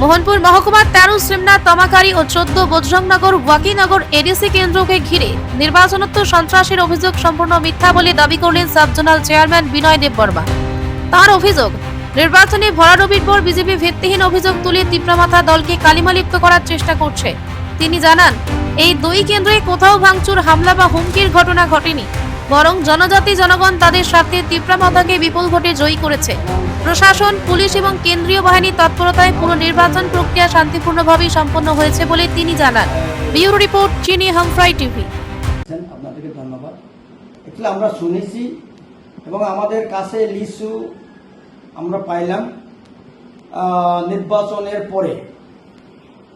মোহনপুর মহকুমার 13 শ্রীমনাথ তমাকারী ও 14 বজরংনগর ওয়াকিনগর এডিসি কেন্দ্রকে ঘিরে নির্বাচনোত্তর সন্ত্রাসের অভিযোগ সম্পূর্ণ মিথ্যা বলে দাবি করলেন সাবজোনাল চেয়ারম্যান বিনয় দেববর্মা। তার অভিযোগ, নির্বাচনে ভরাডুবির পর বিজেপি ভিত্তিহীন অভিযোগ তুলে তীব্রমাথা দলকে কালিমালিপ্ত করার চেষ্টা করছে। তিনি জানান, এই দুই কেন্দ্রে কোথাও ভাঙচুর, হামলা বা হুমকির ঘটনা ঘটেনি, বরং জনজাতি জনগণ তাদের সাথে তীব্রমাথাকে বিপুল ভোটে জয়ী করেছে। প্রশাসন, পুলিশ এবং কেন্দ্রীয় বাহিনীর তৎপরতায় পুরো নির্বাচন প্রক্রিয়া শান্তিপূর্ণভাবে সম্পন্ন হয়েছে বলে তিনি জানান। ব্যুরো রিপোর্ট, চিনি হামফ্রাই টিভি। আপনাদেরকে ধন্যবাদ। এগুলো আমরা শুনেছি এবং আমাদের কাছে লিস্টু আমরা পাইলাম নির্বাচনের পরে।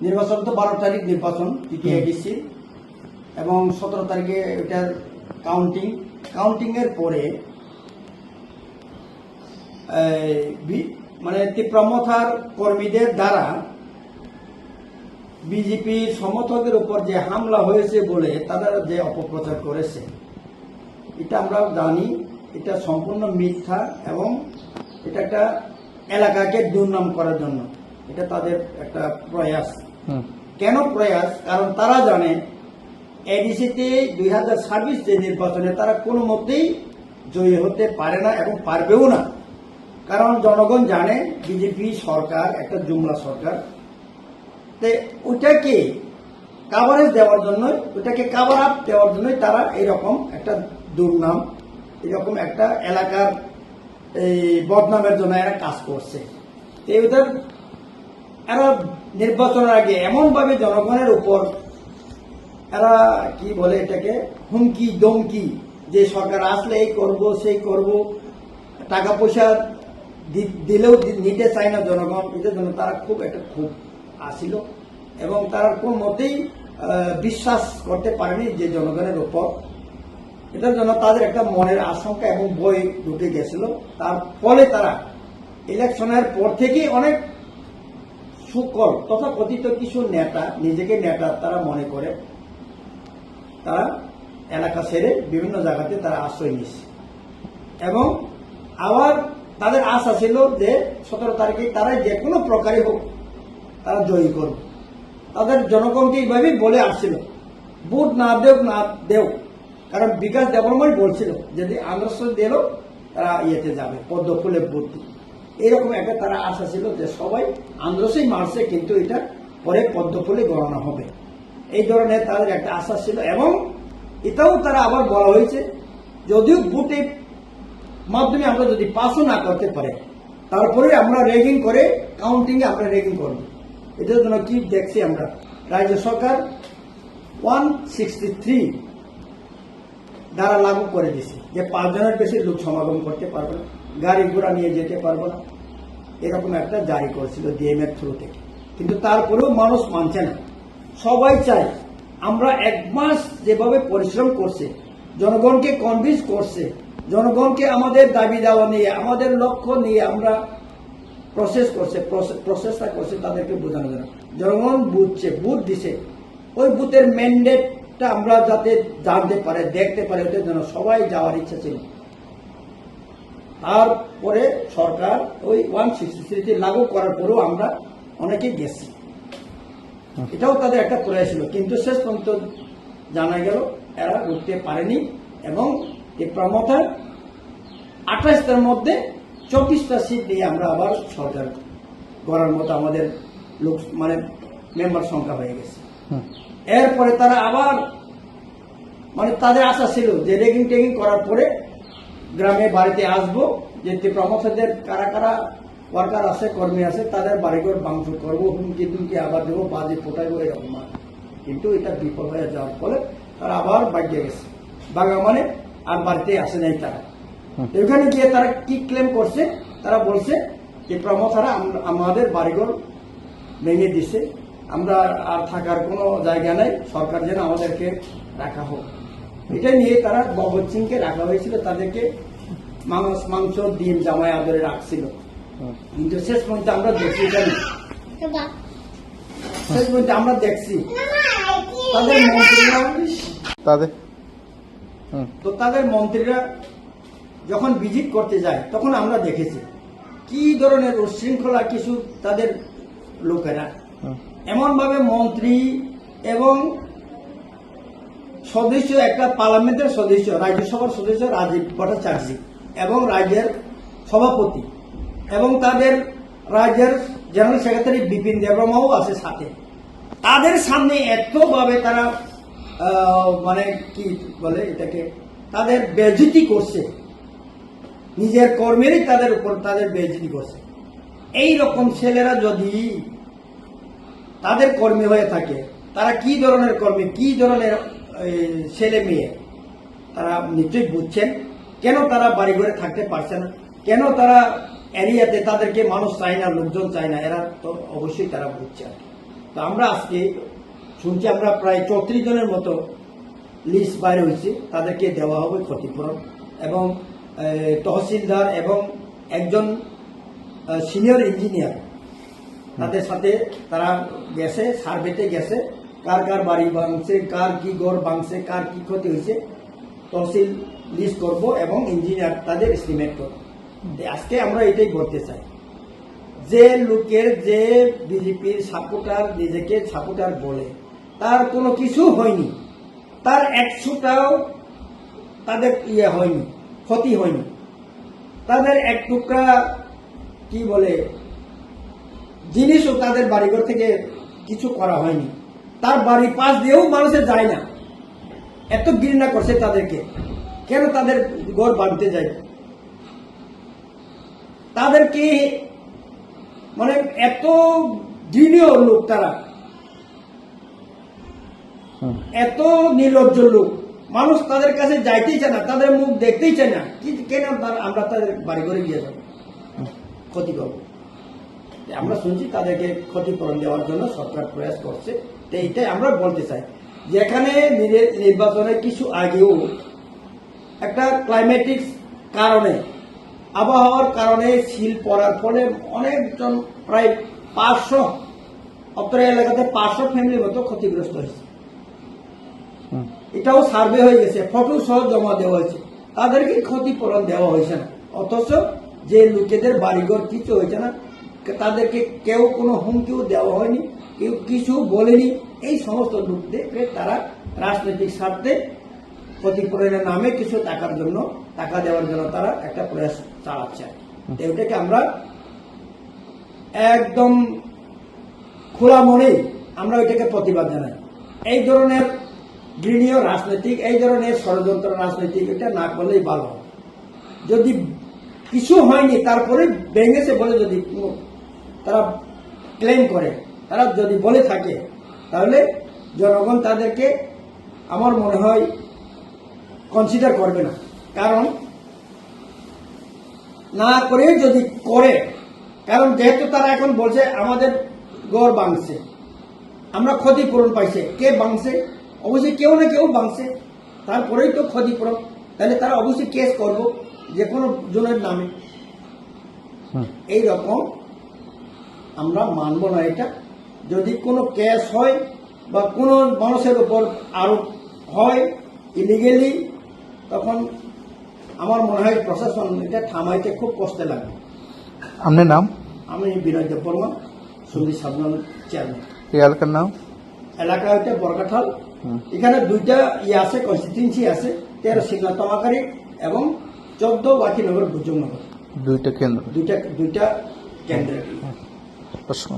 নির্বাচন তো 12 তারিখ নির্বাচন তৃতীয় এডিসি এবং 17 তারিখে এটার কাউন্টিংয়ের পরে মানে তীব্রমাথার কর্মীদের দ্বারা বিজেপি সমর্থকদের উপর যে হামলা হয়েছে বলে তারা যে অপপ্রচার করেছে, এটা আমরা জানি এটা সম্পূর্ণ মিথ্যা এবং এটা একটা এলাকাকে দুর্নাম করার জন্য এটা তাদের একটা প্রয়াস। কেন প্রয়াস? কারণ তারা জানে এডিসিতে 2026 যে নির্বাচনে তারা কোনো মতেই জয়ী হতে পারে না এবং পারবেও না। কারণ জনগণ জানে বিজেপি সরকার একটা জুমলা সরকার। ওইটাকে কাভারেজ দেওয়ার জন্য, ওইটাকে কাভার আপ দেওয়ার জন্যই তারা এইরকম একটা দুর্নাম, এরকম একটা এলাকার এই বদনামের জন্য এরা কাজ করছে। এদের এরা নির্বাচনের আগে এমনভাবে জনগণের উপর এরা কি বলে এটাকে হুমকি দমকি, যে সরকার আসলে এই করব সেই করব, টাকা পয়সা দিলেও নিতে চায় না জনগণ। এটার জন্য তারা খুব আসিল এবং তারা কোন মতেই বিশ্বাস করতে পারেনি যে জনগণের উপর। এটার জন্য তাদের একটা মনের আশঙ্কা এবং ভয় ঢুকে গেছিল। তার ফলে তারা ইলেকশনের পর থেকেই অনেক সুকল তথাকথিত কিছু নেতা, নিজেকে নেতা তারা মনে করে, তারা এলাকা ছেড়ে বিভিন্ন জায়গাতে তারা আশ্রয় নিচ্ছে এবং আবার তাদের আশা ছিল যে 17 তারিখে তারা যে কোনো প্রকারে হোক তারা জয়ী করবে। তাদের জনগণকে এইভাবেই বলে আসছিল, ভোট না দেও, কারণ বিকাশ দেববর্মা বলছিল যদি আন্দোলন দিল তারা ইয়েতে যাবে, পদ্ম ফুলে ভোট দিবে। এইরকম একটা তারা আশা ছিল যে সবাই আন্দোলনই মারছে, কিন্তু এটা পরে পদ্ম ফুলে গণনা হবে, এই ধরনের তাদের একটা আশা ছিল। এবং এটাও তারা আবার বলা হয়েছে, যদিও ভোটের মাধ্যমে আমরা যদি পাসও না করতে পারে, তারপরে আমরা রেগিং করে কাউন্টিংয়ে আমরা রেগিং করব। এটার জন্য কি দেখছি আমরা, রাজ্য সরকার 163 দ্বারা লাগু করে দিছে যে 5 জনের বেশি লোক সমাগম করতে পারবে না, গাড়ি ঘোড়া নিয়ে যেতে পারবো না, এরকম একটা জারি করেছিল ডিএমএর থ্রু থেকে। কিন্তু তারপরেও মানুষ মানছে না। সবাই চায়, আমরা 1 মাস যেভাবে পরিশ্রম করছে, জনগণকে কনভিন্স করছে, জনগণকে আমাদের দাবি দেওয়া নিয়ে, আমাদের লক্ষ্য নিয়ে আমরা প্রসেসটা করছে তাদেরকে বোঝানোর জন্য। জনগণ বুঝছে, বুথ দিছে, ওই বুথের ম্যান্ডেটটা আমরা যাতে জানতে পারে, দেখতে পারে, ওদের জন্য সবাই যাওয়ার ইচ্ছা ছিল। তারপরে সরকার ওই 163 লাগু করার পরেও আমরা অনেকেই গেছি, এটাও তাদের একটা প্রয়াস ছিল। কিন্তু শেষ পর্যন্ত জানা গেল এরা উঠতে পারেনি এবং এই প্রমোটার 28টার মধ্যে 24টা সিট নিয়ে আমরা আবার সরকার করার মতো আমাদের লোক মানে মেম্বার সংখ্যা হয়ে গেছে। এরপরে তারা আবার মানে তাদের আশা ছিল যে রেগিং টেগিং করার পরে গ্রামে বাড়িতে আসবো, যে প্রমোটারদের কারা কারা ওয়ার্কার আছে, কর্মী আছে, তাদের বাড়িঘর ভাঙচুর করবো, হুমকি দুমকি আবার দেবো, বাজে ফোটাইবো, এরকম। কিন্তু এটা বিফল হয়ে যাওয়ার ফলে তারা আবার বাড়িয়ে গেছে, বাগা মানে আর বাড়িতে আসে নাই তারা। এখানে গিয়ে তারা কি ক্লেম করছে, তারা বলছে যে প্রমোটাররা আমাদের বাড়িঘর ভেঙে দিছে, আমরা আর থাকার কোনো জায়গা নাই, সরকার যেন আমাদেরকে রাখা হোক। এটা নিয়ে তারা ভগৎ সিংকে রাখা হয়েছিল, তাদেরকে মাংস ডিম জামাই আদরে রাখছিল। কিন্তু শেষ পর্যন্ত আমরা দেখছি, শেষ পর্যন্ত আমরা দেখছি তাদের মন্ত্রীরা যখন ভিজিট করতে যায় তখন আমরা দেখেছি কি ধরনের উচ্ছৃঙ্খলা কিছু তাদের লোকেরা এমন ভাবে মন্ত্রী এবং সদস্য, একটা পার্লামেন্টের সদস্য, রাজ্যসভার সদস্য রাজীব ভট্টাচার্য এবং রাজ্যের সভাপতি এবং তাদের রাজ্যের জেনারেল সেক্রেটারি বিপিন দেববর্মাও আছে সাথে, তাদের সামনে এতভাবে তারা মানে কি বলে এটাকে, তাদের বেইজ্জতি করছে, নিজের কর্মেরই তাদের উপর তাদের বেইজ্জতি করছে। এই রকম ছেলেরা যদি তাদের কর্মী হয়ে থাকে, তারা কি ধরনের কর্মী, কি ধরনের ছেলে মেয়ে, তারা নিশ্চয়ই বুঝছেন কেন তারা বাড়ি ঘরে থাকতে পারছে না, কেন তারা এরিয়াতে তাদেরকে মানুষ চায় না, লোকজন চায় না, এরা তো অবশ্যই তারা বুঝছে। তো আমরা আজকে শুনছি আমরা প্রায় 34 জনের মতো লিস্ট বাইরে হয়েছে, তাদেরকে দেওয়া হবে ক্ষতিপূরণ এবং তহসিলদার এবং একজন সিনিয়র ইঞ্জিনিয়ার তাদের সাথে তারা গেছে, সার্ভেতে গেছে, কার কার বাড়ি ভাঙছে, কার কি ঘর ভাঙছে, কার কি ক্ষতি হয়েছে, তহসিল লিস্ট করব এবং ইঞ্জিনিয়ার তাদের এস্টিমেট করব। আজকে আমরা এটাই বলতে চাই, যে লোকের যে বিজেপির সাপোর্টার, নিজেকে সাপোর্টার বলে, তার কোনো কিছু হয়নি, তার 100টাও তাদের হয়নি, ক্ষতি হয়নি, তাদের এক টুকরা কি বলে জিনিসও তাদের বাড়িঘর থেকে কিছু করা হয়নি, তার বাড়ি পাশ দিয়েও মানুষের যায় না, এত ঘৃণা করছে তাদেরকে, কেন তাদের ঘর ভাঙতে যায়, তাদেরকে মানে এত ঘৃণীয় লোক, তারা এত নির্লজ্জ লোক, মানুষ তাদের কাছে যাইতেই চায় না, তাদের মুখ দেখতেই চায় না, কেন আমরা তাদের বাড়ি ঘরে গিয়ে যাব, ক্ষতি করব। আমরা শুনছি তাদেরকে ক্ষতিপূরণ দেওয়ার জন্য সরকার প্রয়াস করছে। তো এইটাই আমরা বলতে চাই, যেখানে নির্বাচনের কিছু আগেও একটা ক্লাইমেটিক কারণে, আবহাওয়ার কারণে সিল পড়ার ফলে অনেকজন প্রায় 500 অত্র এলাকাতে 500 ফ্যামিলির মতো ক্ষতিগ্রস্ত হয়েছে। এটাও সার্ভে হয়ে গেছে, ফটো সহ জমা দেওয়া হয়েছে, তাদেরকে ক্ষতিপূরণ দেওয়া হয়েছে না। অথচ যে লোকেদের বাড়িঘর কিছু হয়েছে না, তাদেরকে কেউ কোনো হুমকিও দেওয়া হয়নি, কেউ কিছু বলেনি। এই সমস্ত লোকদেরকে তারা রাজনৈতিক স্বার্থে ক্ষতিপূরণের নামে কিছু টাকা দেওয়ার জন্য তারা একটা প্রয়াস চালাচ্ছে। এটাকে আমরা একদম খোলা মনেই আমরা ওইটাকে প্রতিবাদ জানাই। এই ধরনের ঘৃণীয় রাজনৈতিক, এই ধরনের ষড়যন্ত্র রাজনৈতিক এটা না করলেই ভালো। যদি কিছু হয়নি তারপরে ভেঙেছে বলে যদি তারা ক্লেম করে, তারা যদি বলে থাকে, তাহলে জনগণ তাদেরকে আমার মনে হয় কনসিডার করবে না। কারণ না করে যদি করে, কারণ যেহেতু তারা এখন বলছে আমাদের ঘর ভাঙছে, আমরা ক্ষতিপূরণ পাইছে, কে ভাঙছে? অবশ্যই কেউ না কেউ ভাঙছে, তারপরেই তো ক্ষতিপূরণ। তাহলে তারা অবশ্যই কেস করবো যে কোনো জনের নামে। এই রকম আমরা মানব না এটা। যদি কোনো কেস হয় বা কোনো মানুষের উপর আরোপ হয় ইলিগেলি, তখন আমার মনে হয় প্রশাসন এটা থামাইতে খুব কষ্টে লাগবে। আপনার নাম? আমি বিনয় দেববর্মা, সুন্দরী সাবধান চেয়ারম্যান। এই এলাকার নাম? এলাকা হচ্ছে বরকাঠাল। এখানে 2টা আছে, কনস্টিটিউয়েন্সি আছে, 13 সিগনা তমাকারী এবং 14 ওয়াকিনগর ভুজংনগর। 2টা কেন্দ্র? 2টা কেন্দ্র। প্রশ্ন